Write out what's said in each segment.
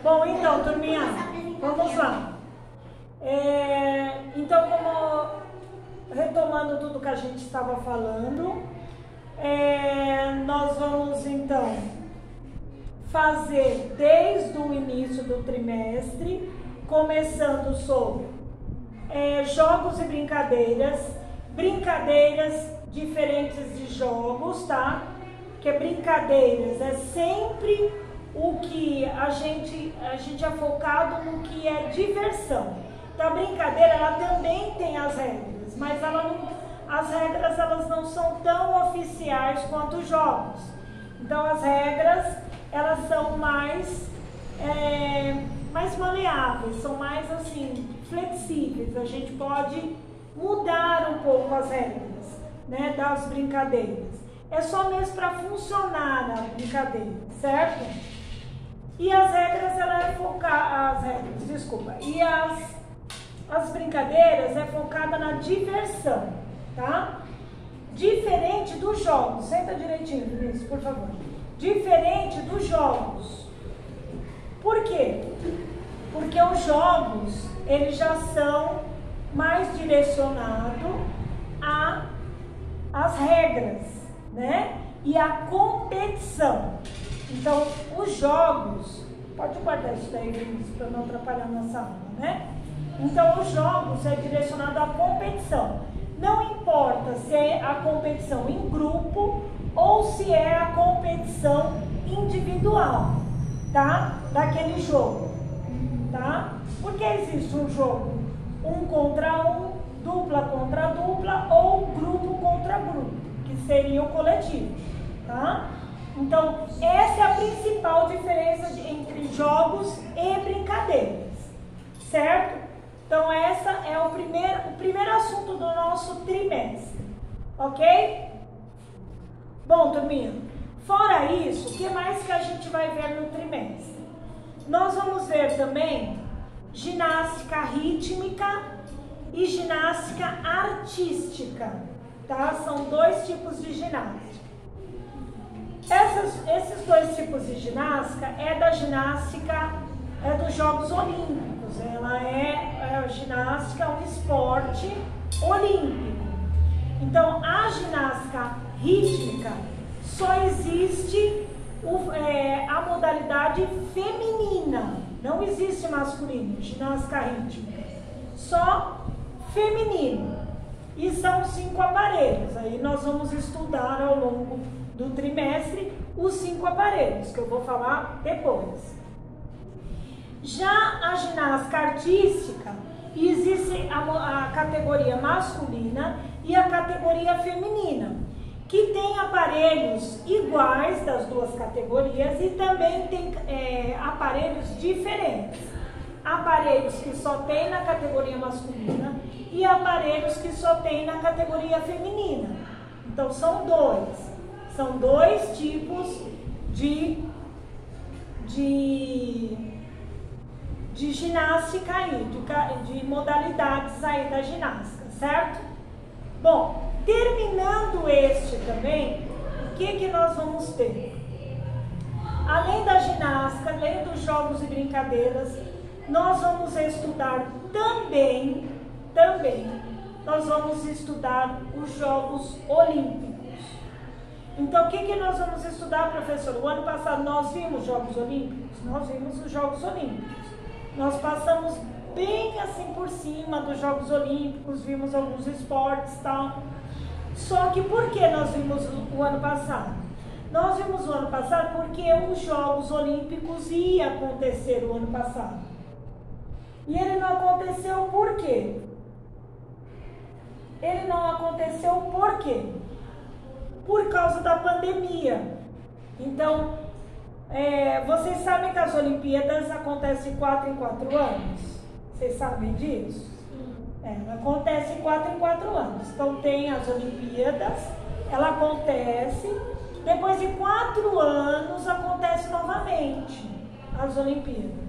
Bom, então, turminha, vamos lá. Então, retomando tudo que a gente estava falando, nós vamos, então, fazer desde o início do trimestre, começando sobre jogos e brincadeiras diferentes de jogos, tá? Que brincadeiras é sempre o que a gente é focado no que é diversão. Então a brincadeira, ela também tem as regras, mas as regras elas não são tão oficiais quanto os jogos. Então as regras, elas são mais maleáveis, são mais assim, flexíveis. A gente pode mudar um pouco as regras, né, das brincadeiras. É só mesmo para funcionar a brincadeira, certo? E as regras, e as brincadeiras é focada na diversão, tá? Diferente dos jogos, senta direitinho, Vinícius, por favor. Diferente dos jogos. Por quê? Porque os jogos, eles já são mais direcionados às regras, né? E à competição. Então, os jogos, pode guardar isso daí, Vinícius, para não atrapalhar a nossa aula, né? Então, os jogos é direcionado à competição. Não importa se é a competição em grupo ou se é a competição individual, tá? Daquele jogo, tá? Porque existe um jogo um contra um, dupla contra dupla ou grupo contra grupo, que seria o coletivo, tá? Então, essa é a principal diferença entre jogos e brincadeiras, certo? Então, essa é o primeiro assunto do nosso trimestre, ok? Bom, turminha, fora isso, o que mais que a gente vai ver no trimestre? Nós vamos ver também ginástica rítmica e ginástica artística, tá? São dois tipos de ginástica. Esses dois tipos de ginástica dos Jogos Olímpicos. Ela a ginástica é um esporte olímpico. Então, a ginástica rítmica só existe a modalidade feminina. Não existe masculino, ginástica rítmica. Só feminino. E são 5 aparelhos. Aí nós vamos estudar ao longo do trimestre os 5 aparelhos, que eu vou falar depois. Já a ginástica artística, existe a categoria masculina e a categoria feminina, que tem aparelhos iguais das duas categorias e também tem aparelhos diferentes. Aparelhos que só tem na categoria masculina e aparelhos que só tem na categoria feminina. Então são dois tipos de ginástica aí, de modalidades aí da ginástica, certo? Bom, terminando este também, o que nós vamos ter? Além da ginástica, além dos jogos e brincadeiras, nós vamos estudar também, nós vamos estudar os Jogos Olímpicos. Então, o que nós vamos estudar, professor? O ano passado nós vimos Jogos Olímpicos? Nós vimos os Jogos Olímpicos. Nós passamos bem assim por cima dos Jogos Olímpicos, vimos alguns esportes e tal. Só que por que nós vimos o ano passado? Nós vimos o ano passado porque os Jogos Olímpicos iam acontecer o ano passado. E ele não aconteceu por quê? Ele não aconteceu por quê? Por causa da pandemia. Então, vocês sabem que as Olimpíadas acontecem 4 em 4 anos? Vocês sabem disso? Acontece 4 em 4 anos. Então, tem as Olimpíadas, ela acontece, depois de 4 anos acontece novamente as Olimpíadas.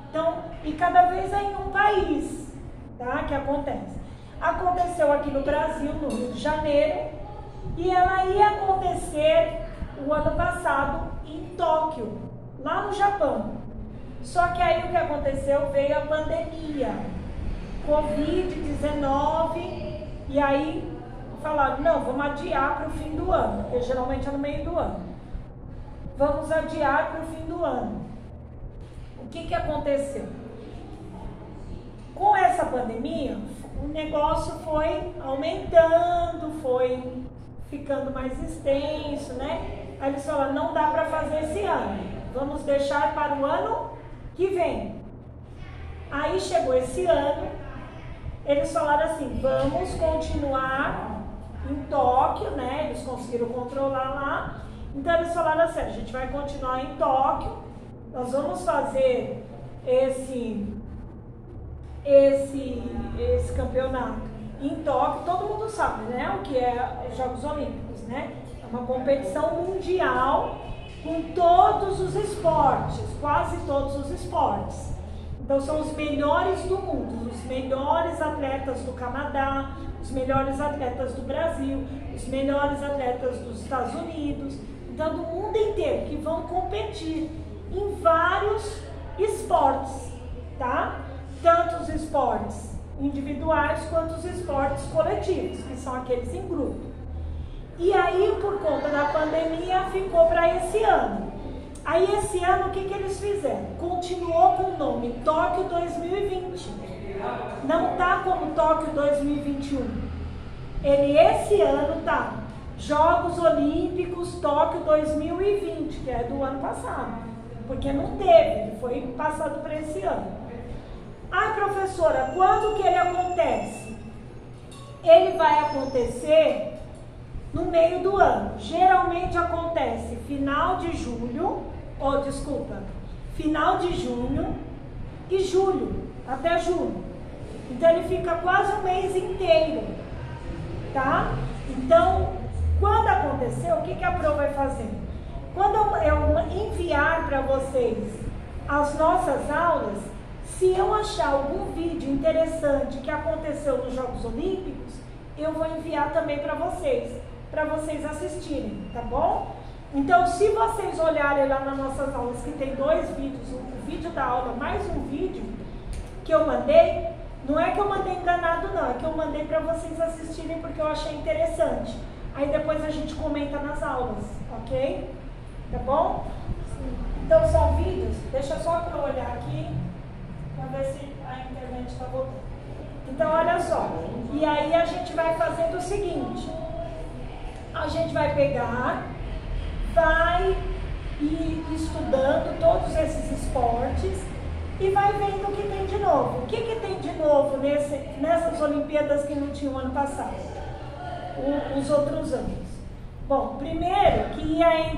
Então, e cada vez é em um país, tá, que acontece. Aconteceu aqui no Brasil, no Rio de Janeiro, e ela ia acontecer o ano passado em Tóquio, lá no Japão. Só que aí o que aconteceu? Veio a pandemia, Covid-19, e aí falaram, não, vamos adiar para o fim do ano, porque geralmente é no meio do ano. Vamos adiar para o fim do ano. O que aconteceu? Com essa pandemia, o negócio foi aumentando, foi ficando mais extenso, né? Aí eles falaram, não dá para fazer esse ano, vamos deixar para o ano que vem. Aí chegou esse ano, eles falaram assim, vamos continuar em Tóquio, né? Eles conseguiram controlar lá. Então eles falaram assim, a gente vai continuar em Tóquio, nós vamos fazer esse campeonato em Tóquio. Todo mundo sabe, né? O que é os Jogos Olímpicos, né? É uma competição mundial com todos os esportes, quase todos os esportes. Então são os melhores do mundo, os melhores atletas do Canadá, os melhores atletas do Brasil, os melhores atletas dos Estados Unidos, então do mundo inteiro, que vão competir em vários esportes, tá? Tanto os esportes individuais quanto os esportes coletivos, que são aqueles em grupo. E aí, por conta da pandemia, ficou para esse ano. Aí esse ano o que eles fizeram? Continuou com o nome Tóquio 2020. Não tá como Tóquio 2021. Ele esse ano tá Jogos Olímpicos Tóquio 2020, que é do ano passado. Porque não teve, ele foi passado para esse ano. Ai, professora, quando que ele acontece? Ele vai acontecer no meio do ano. Geralmente acontece final de junho e julho, até julho. Então ele fica quase um mês inteiro, tá? Então, quando acontecer, o que a Pro vai fazer? Quando eu enviar para vocês as nossas aulas, se eu achar algum vídeo interessante que aconteceu nos Jogos Olímpicos, eu vou enviar também para vocês assistirem, tá bom? Então, se vocês olharem lá nas nossas aulas, que tem 2 vídeos, o vídeo da aula mais um vídeo que eu mandei, não é que eu mandei enganado não, é que eu mandei para vocês assistirem porque eu achei interessante. Aí depois a gente comenta nas aulas, ok? Tá bom? Então são vídeos, deixa só para eu olhar aqui, para ver se a internet está voltando. Então olha só, e aí a gente vai fazendo o seguinte, a gente vai pegar, vai ir estudando todos esses esportes e vai vendo o que tem de novo. O que tem de novo nessas Olimpíadas que não tinham ano passado, os outros anos? Bom, primeiro que iria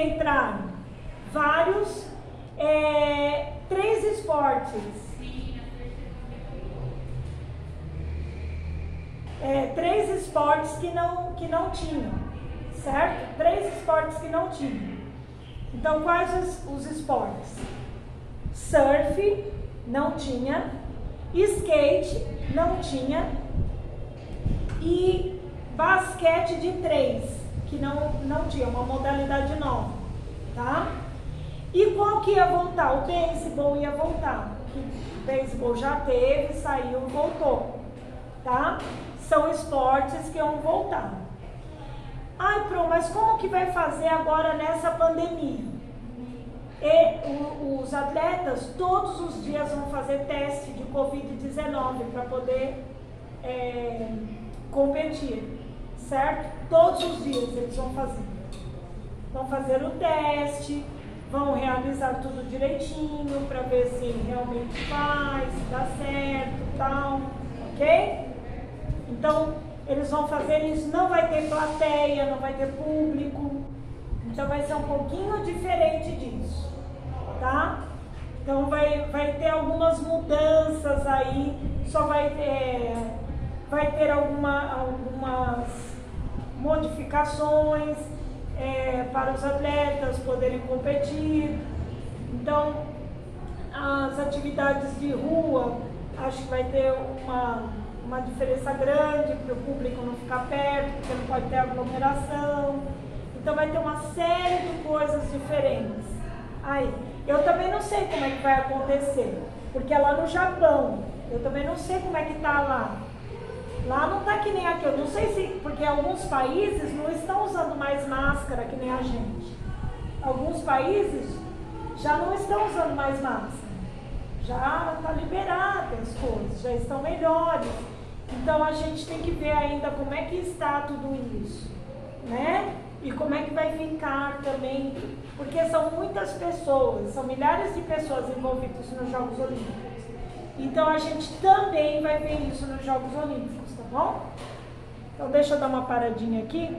entrar vários, 3 esportes. 3 esportes que não tinham, certo? 3 esportes que não tinham. Então, quais os esportes? Surf, não tinha. Skate, não tinha. E basquete de 3, que não tinha, uma modalidade nova, tá? E qual que ia voltar? O beisebol ia voltar. O beisebol já teve, saiu e voltou, tá? São esportes que vão voltar. Ai, Pro, mas como que vai fazer agora nessa pandemia? Os atletas todos os dias vão fazer teste de Covid-19 para poder competir, certo? Todos os dias eles vão fazer. Vão fazer o teste, vão realizar tudo direitinho para ver se realmente faz, se dá certo e tal, ok? Então, eles vão fazer isso, não vai ter plateia, não vai ter público, então vai ser um pouquinho diferente disso, tá? Então vai ter algumas mudanças aí, só vai ter algumas modificações para os atletas poderem competir. Então, as atividades de rua, acho que vai ter uma diferença grande para o público não ficar perto, porque não pode ter aglomeração. Então vai ter uma série de coisas diferentes. Aí, eu também não sei como é que vai acontecer, porque é lá no Japão. Eu também não sei como é que tá lá. Lá não tá que nem aqui. Eu não sei se, porque alguns países não estão usando mais máscara que nem a gente. Alguns países já não estão usando mais máscara. Já está liberada as coisas, já estão melhores. Então a gente tem que ver ainda como é que está tudo isso, né? E como é que vai ficar também, porque são muitas pessoas, são milhares de pessoas envolvidas nos Jogos Olímpicos. Então a gente também vai ver isso nos Jogos Olímpicos, tá bom? Então deixa eu dar uma paradinha aqui.